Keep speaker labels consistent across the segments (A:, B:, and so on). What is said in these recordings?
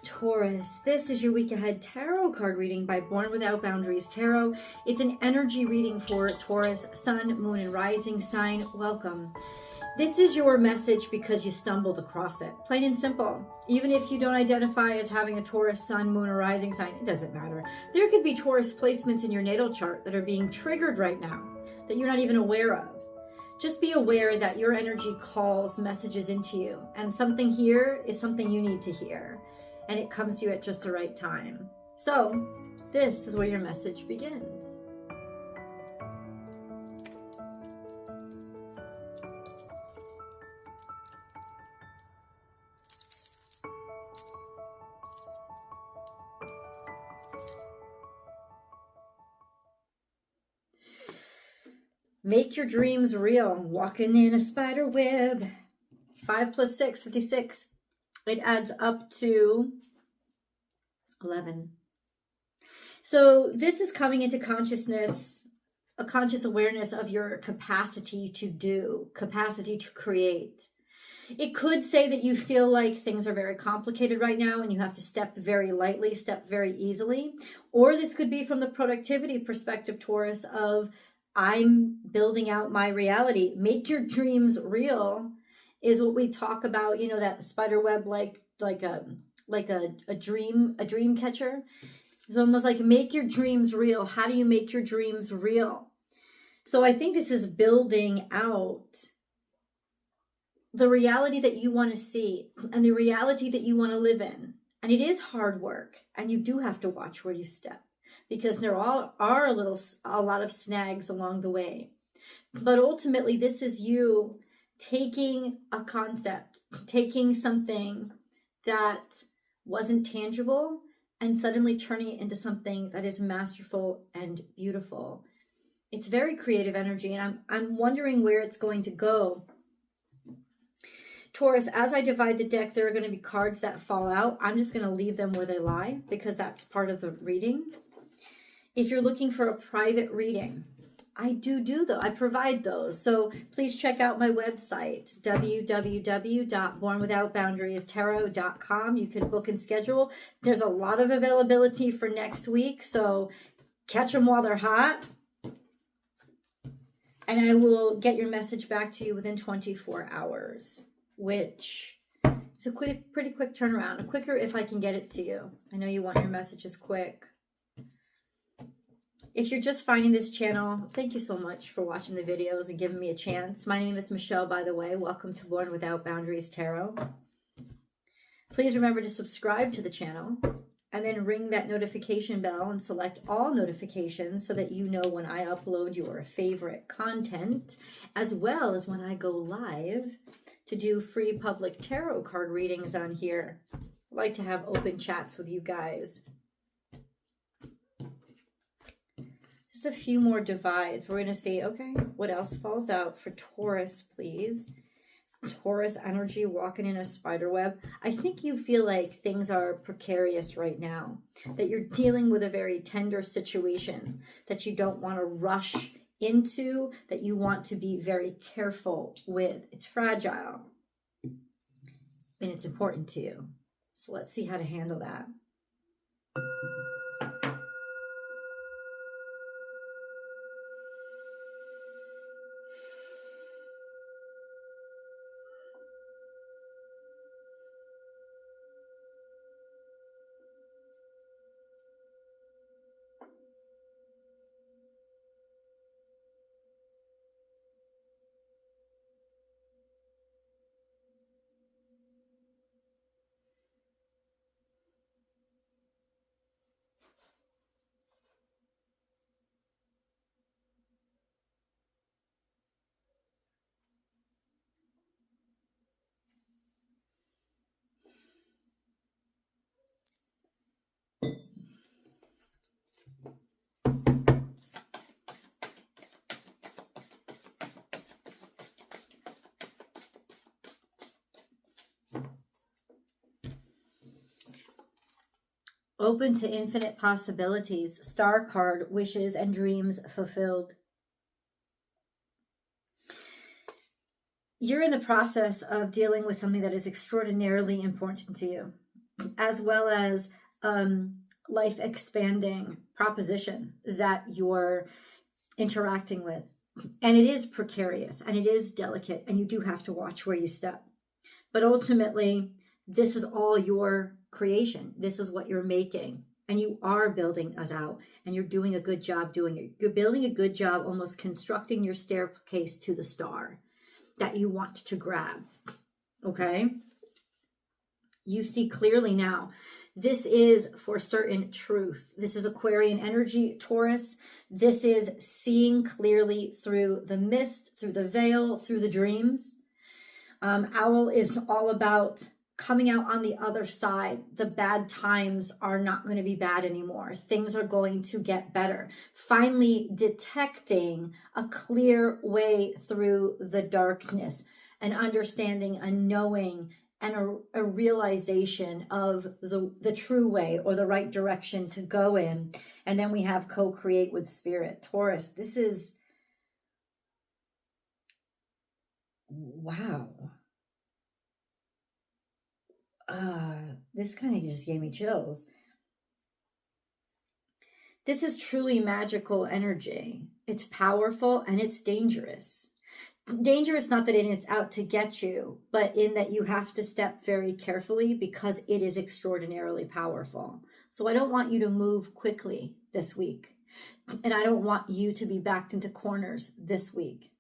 A: Taurus, this is your week ahead tarot card reading by Born Without Boundaries Tarot. It's an energy reading for Taurus, sun, moon, and rising sign. Welcome. This is your message because you stumbled across it. Plain and simple. Even if you don't identify as having a Taurus, sun, moon, or rising sign, it doesn't matter. There could be Taurus placements in your natal chart that are being triggered right now that you're not even aware of. Just be aware that your energy calls messages into you, and something here is something you need to hear, and it comes to you at just the right time. So this is where your message begins. Make your dreams real. Walking in a spider web. 5 plus 6, 56. It adds up to 11. So this is coming into consciousness, a conscious awareness of your capacity to do, capacity to create. It could say that you feel like things are very complicated right now and you have to step very lightly, step very easily. Or this could be from the productivity perspective, Taurus, of I'm building out my reality. Make your dreams real is what we talk about, you know, that spider web, like a dream catcher. It's almost like make your dreams real. How do you make your dreams real? So I think this is building out the reality that you want to see and the reality that you want to live in. And it is hard work, and you do have to watch where you step, because there are a lot of snags along the way. But ultimately, this is you taking a concept, taking something that wasn't tangible and suddenly turning it into something that is masterful and beautiful. It's very creative energy, and I'm wondering where it's going to go. Taurus, as I divide the deck, there are going to be cards that fall out. I'm just going to leave them where they lie because that's part of the reading. If you're looking for a private reading, I provide those. So please check out my website, www.bornwithoutboundariestarot.com. You can book and schedule. There's a lot of availability for next week, so catch them while they're hot. And I will get your message back to you within 24 hours, which is a pretty quick turnaround. Quicker if I can get it to you. I know you want your messages quick. If you're just finding this channel, thank you so much for watching the videos and giving me a chance. My name is Michelle, by the way. Welcome to Born Without Boundaries Tarot. Please remember to subscribe to the channel and then ring that notification bell and select all notifications so that you know when I upload your favorite content, as well as when I go live to do free public tarot card readings on here. I like to have open chats with you guys. Just a few more divides. We're going to see, okay, what else falls out for Taurus, please? Taurus energy walking in a spider web. I think you feel like things are precarious right now, that you're dealing with a very tender situation that you don't want to rush into, that you want to be very careful with. It's fragile and it's important to you. So let's see how to handle that. Open to infinite possibilities. Star card, wishes and dreams fulfilled. You're in the process of dealing with something that is extraordinarily important to you. as well as life expanding proposition that you're interacting with. And it is precarious and it is delicate, and you do have to watch where you step. But ultimately, this is all your creation. This is what you're making. And you are building us out, and you're doing a good job doing it. You're building a good job almost constructing your staircase to the star that you want to grab. Okay? You see clearly now. This is for certain truth. This is Aquarian energy, Taurus. This is seeing clearly through the mist, through the veil, through the dreams. Owl is all about coming out on the other side. The bad times are not going to be bad anymore. Things are going to get better. Finally detecting a clear way through the darkness, an understanding, a knowing, and a realization of the true way or the right direction to go in. And then we have co-create with spirit. Taurus, this is, wow. This kind of just gave me chills. This is truly magical energy. It's powerful and it's dangerous. Dangerous, not that it's out to get you, but in that you have to step very carefully because it is extraordinarily powerful. So I don't want you to move quickly this week. And I don't want you to be backed into corners this week.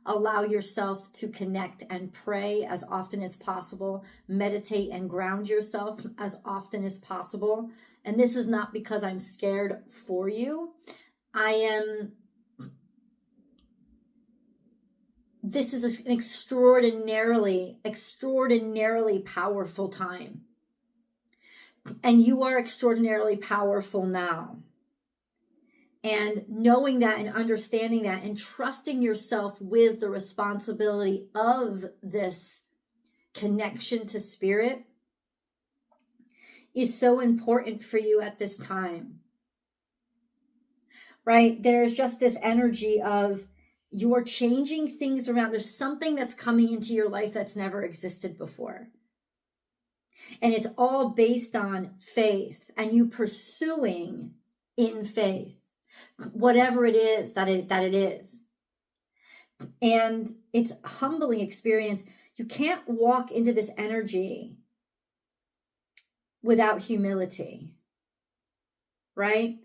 A: Allow yourself to connect and pray as often as possible. Meditate and ground yourself as often as possible. And this is not because I'm scared for you. This is an extraordinarily powerful time. And you are extraordinarily powerful now. And knowing that and understanding that and trusting yourself with the responsibility of this connection to spirit is so important for you at this time. Right? There's just this energy of you're changing things around. There's something that's coming into your life that's never existed before. And it's all based on faith and you pursuing in faith whatever it is that it is. And it's a humbling experience. You can't walk into this energy without humility, right?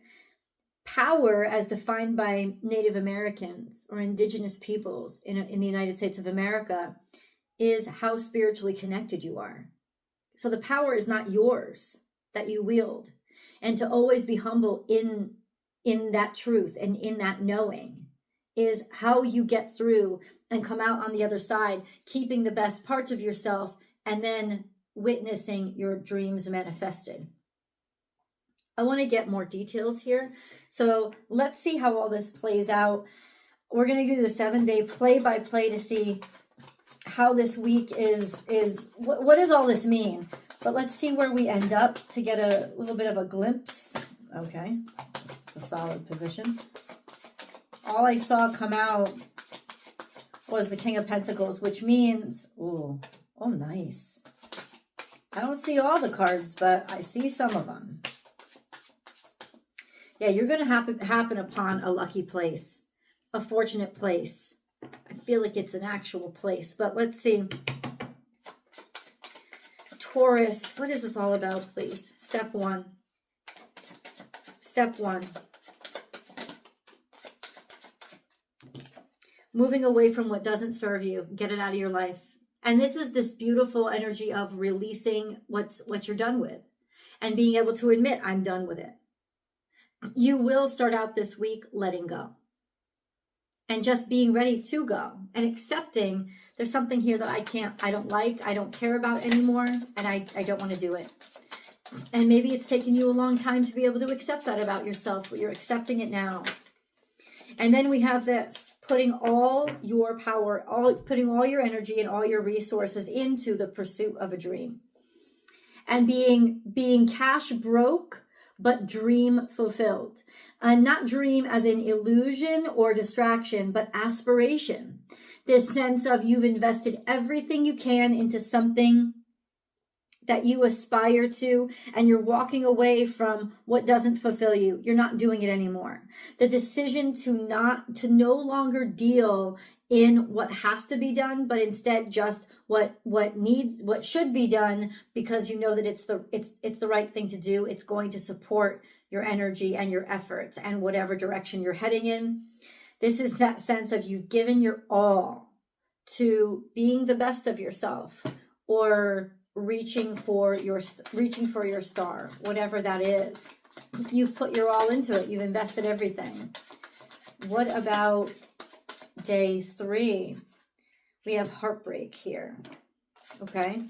A: Power, as defined by Native Americans or indigenous peoples in the United States of America, is how spiritually connected you are. So the power is not yours that you wield. And to always be humble in that truth and in that knowing is how you get through and come out on the other side, keeping the best parts of yourself and then witnessing your dreams manifested. I want to get more details here. So let's see how all this plays out. We're going to do the 7-day play-by-play to see how this week is. What does all this mean? But let's see where we end up to get a little bit of a glimpse. Okay. It's a solid position. All I saw come out was the King of Pentacles, which means, oh, nice. I don't see all the cards, but I see some of them. Yeah, you're going to happen upon a lucky place, a fortunate place. I feel like it's an actual place, but let's see. Taurus, what is this all about, please? Step 1. Step 1. Moving away from what doesn't serve you. Get it out of your life. And this is this beautiful energy of releasing what you're done with and being able to admit, I'm done with it. You will start out this week letting go and just being ready to go and accepting there's something here that I don't like, I don't care about anymore, and I don't want to do it. And maybe it's taken you a long time to be able to accept that about yourself, but you're accepting it now. And then we have this, putting all your power, putting all your energy and all your resources into the pursuit of a dream. And being cash broke, but dream fulfilled. Not dream as in illusion or distraction, but aspiration. This sense of you've invested everything you can into something that you aspire to, and you're walking away from what doesn't fulfill you. You're not doing it anymore. The decision to no longer deal in what has to be done, but instead just what should be done, because you know that it's the right thing to do. It's going to support your energy and your efforts and whatever direction you're heading in. This is that sense of you've given your all to being the best of yourself, or reaching for your star, whatever that is. You've put your all into it. You've invested everything. What about day 3? We have heartbreak here. Okay.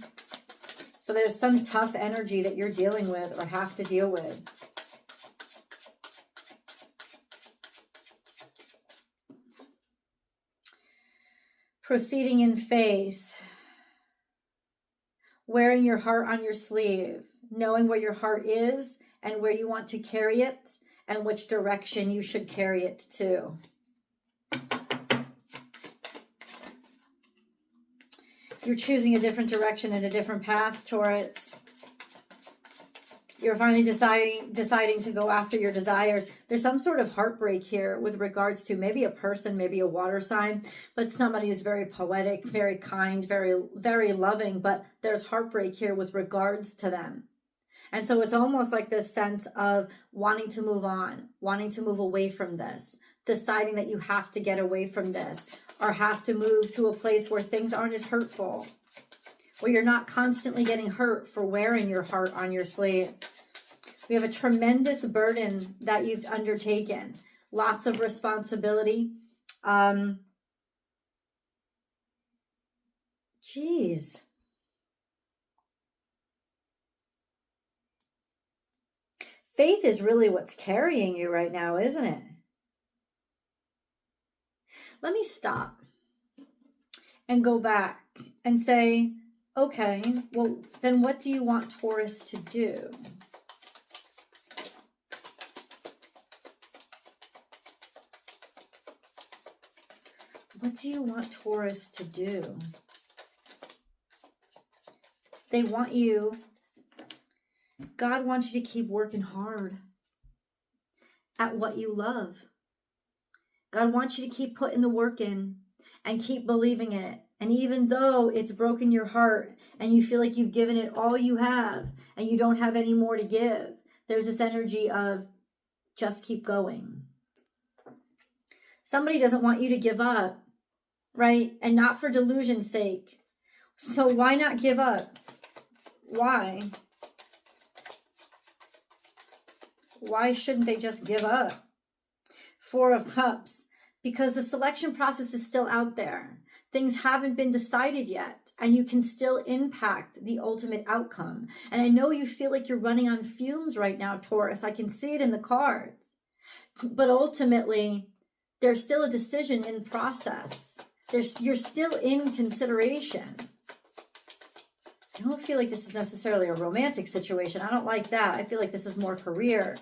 A: So there's some tough energy that you're dealing with or have to deal with. Proceeding in faith. Wearing your heart on your sleeve, knowing where your heart is and where you want to carry it and which direction you should carry it to. You're choosing a different direction and a different path, Taurus. You're finally deciding to go after your desires. There's some sort of heartbreak here with regards to maybe a person, maybe a water sign, but somebody who's very poetic, very kind, very, very loving, but there's heartbreak here with regards to them. And so it's almost like this sense of wanting to move on, wanting to move away from this, deciding that you have to get away from this, or have to move to a place where things aren't as hurtful, where you're not constantly getting hurt for wearing your heart on your sleeve. We have a tremendous burden that you've undertaken. Lots of responsibility. Geez. Faith is really what's carrying you right now, isn't it? Let me stop and go back and say, okay, well, then what do you want Taurus to do? What do you want Taurus to do? They want you, God wants you to keep working hard at what you love. God wants you to keep putting the work in and keep believing it. And even though it's broken your heart and you feel like you've given it all you have and you don't have any more to give, there's this energy of just keep going. Somebody doesn't want you to give up, right? And not for delusion's sake. So why not give up? Why? Why shouldn't they just give up? 4 of Cups. Because the selection process is still out there. Things haven't been decided yet, and you can still impact the ultimate outcome. And I know you feel like you're running on fumes right now, Taurus. I can see it in the cards. But ultimately, there's still a decision in process. You're still in consideration. I don't feel like this is necessarily a romantic situation. I don't like that. I feel like this is more career.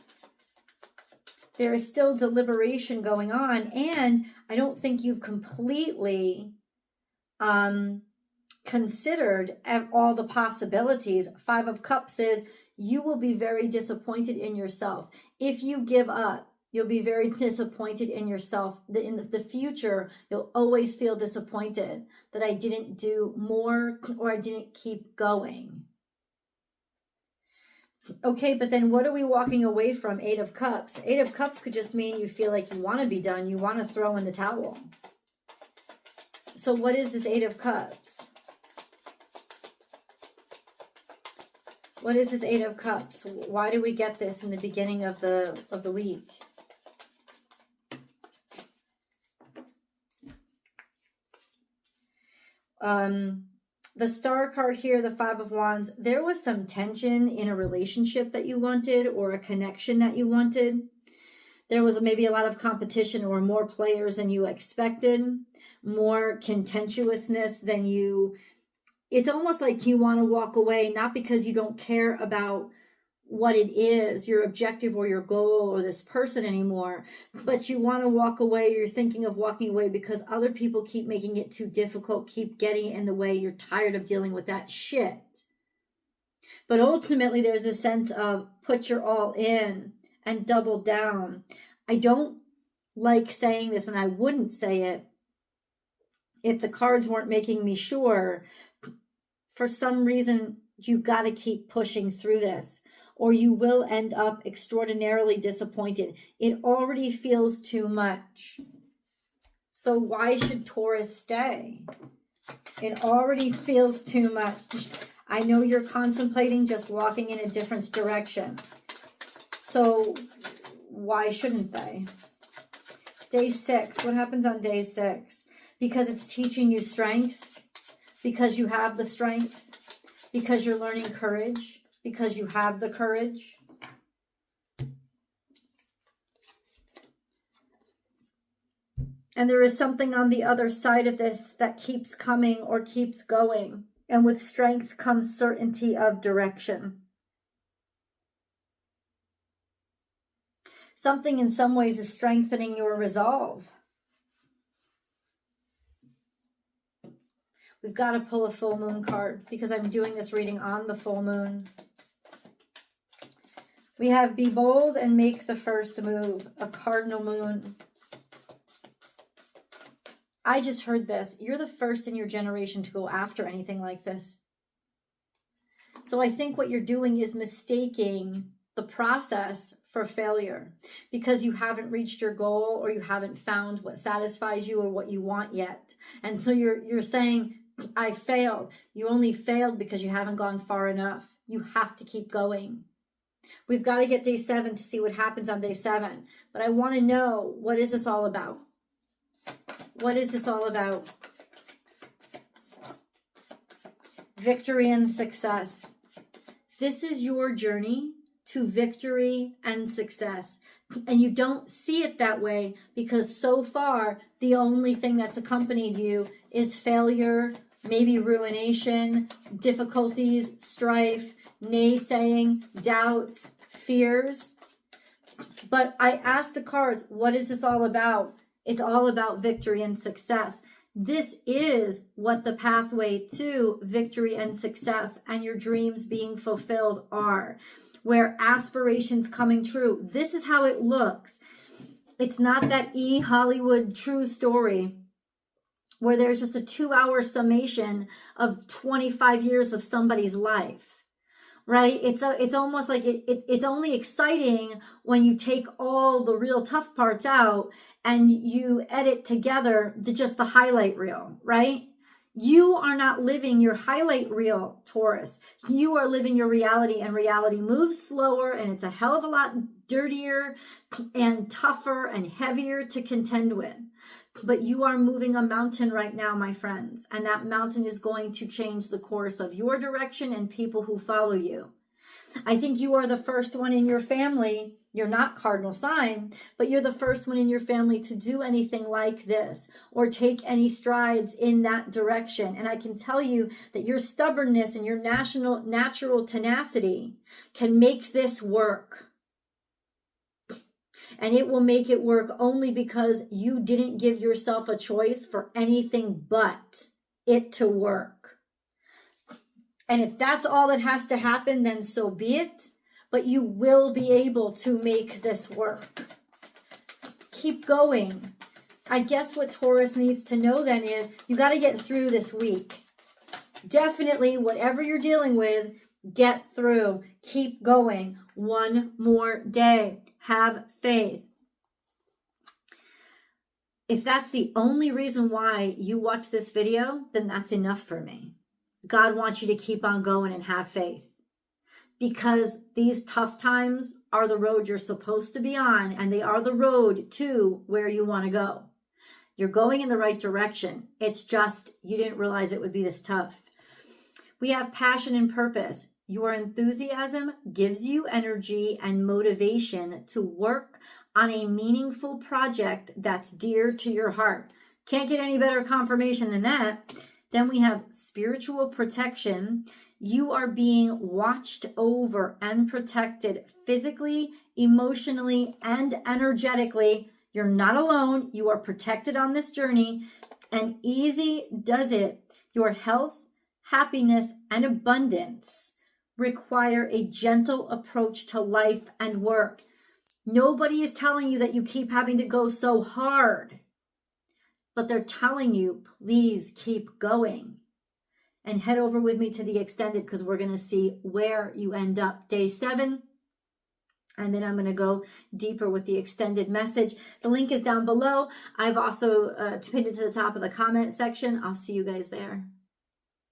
A: There is still deliberation going on, and I don't think you've completely considered all the possibilities. 5 of Cups says you will be very disappointed in yourself. If you give up, you'll be very disappointed in yourself. In the future, you'll always feel disappointed that I didn't do more or I didn't keep going. Okay, but then what are we walking away from? 8 of Cups. 8 of Cups could just mean you feel like you want to be done. You want to throw in the towel. So what is this 8 of Cups? What is this 8 of Cups? Why do we get this in the beginning of the week? The Star card here, the 5 of Wands, there was some tension in a relationship that you wanted or a connection that you wanted. There was maybe a lot of competition or more players than you expected, more contentiousness than you. It's almost like you want to walk away, not because you don't care about what it is, your objective or your goal or this person anymore, but you want to walk away. You're thinking of walking away because other people keep making it too difficult, keep getting in the way. You're tired of dealing with that shit. But ultimately, there's a sense of put your all in and double down. I don't like saying this, and I wouldn't say it if the cards weren't making me sure. For some reason, you got to keep pushing through this, or you will end up extraordinarily disappointed. It already feels too much. So why should Taurus stay? It already feels too much. I know you're contemplating just walking in a different direction. So why shouldn't they? Day 6. What happens on day 6? Because it's teaching you strength. Because you have the strength. Because you're learning courage. Because you have the courage. And there is something on the other side of this that keeps coming or keeps going. And with strength comes certainty of direction. Something in some ways is strengthening your resolve. We've got to pull a full moon card because I'm doing this reading on the full moon. We have be bold and make the first move, a cardinal moon. I just heard this. You're the first in your generation to go after anything like this. So I think what you're doing is mistaking the process for failure because you haven't reached your goal or you haven't found what satisfies you or what you want yet. And so you're saying, I failed. You only failed because you haven't gone far enough. You have to keep going. We've got to get day 7 to see what happens on day 7. But I want to know, what is this all about? What is this all about? Victory and success. This is your journey to victory and success. And you don't see it that way because so far, the only thing that's accompanied you is failure, maybe ruination, difficulties, strife, naysaying, doubts, fears. But I asked the cards, what is this all about? It's all about victory and success. This is what the pathway to victory and success and your dreams being fulfilled are, where aspirations coming true. This is how it looks. It's not that Hollywood true story where there's just a 2-hour summation of 25 years of somebody's life. Right? It's almost like it's only exciting when you take all the real tough parts out and you edit together just the highlight reel, right? You are not living your highlight reel, Taurus. You are living your reality, and reality moves slower, and it's a hell of a lot dirtier and tougher and heavier to contend with. But you are moving a mountain right now, my friends, and that mountain is going to change the course of your direction and people who follow you. I think you are the first one in your family. You're not cardinal sign, but you're the first one in your family to do anything like this or take any strides in that direction. And I can tell you that your stubbornness and your natural tenacity can make this work. And it will make it work only because you didn't give yourself a choice for anything but it to work. And if that's all that has to happen, then so be it. But you will be able to make this work. Keep going. I guess what Taurus needs to know then is you got to get through this week. Definitely, whatever you're dealing with, get through. Keep going. One more day. Have faith. If that's the only reason why you watch this video, then that's enough for me. God wants you to keep on going and have faith. Because these tough times are the road you're supposed to be on, and they are the road to where you want to go. You're going in the right direction. It's just you didn't realize it would be this tough. We have passion and purpose. Your enthusiasm gives you energy and motivation to work on a meaningful project that's dear to your heart. Can't get any better confirmation than that. Then we have spiritual protection. You are being watched over and protected physically, emotionally, and energetically. You're not alone. You are protected on this journey. And easy does it. Your health, happiness, and abundance require a gentle approach to life and work. Nobody is telling you that you keep having to go so hard, but they're telling you, please keep going. And head over with me to the extended, because we're going to see where you end up day 7. And then I'm going to go deeper with the extended message. The link is down below. I've also pinned it to the top of the comment section. I'll see you guys there.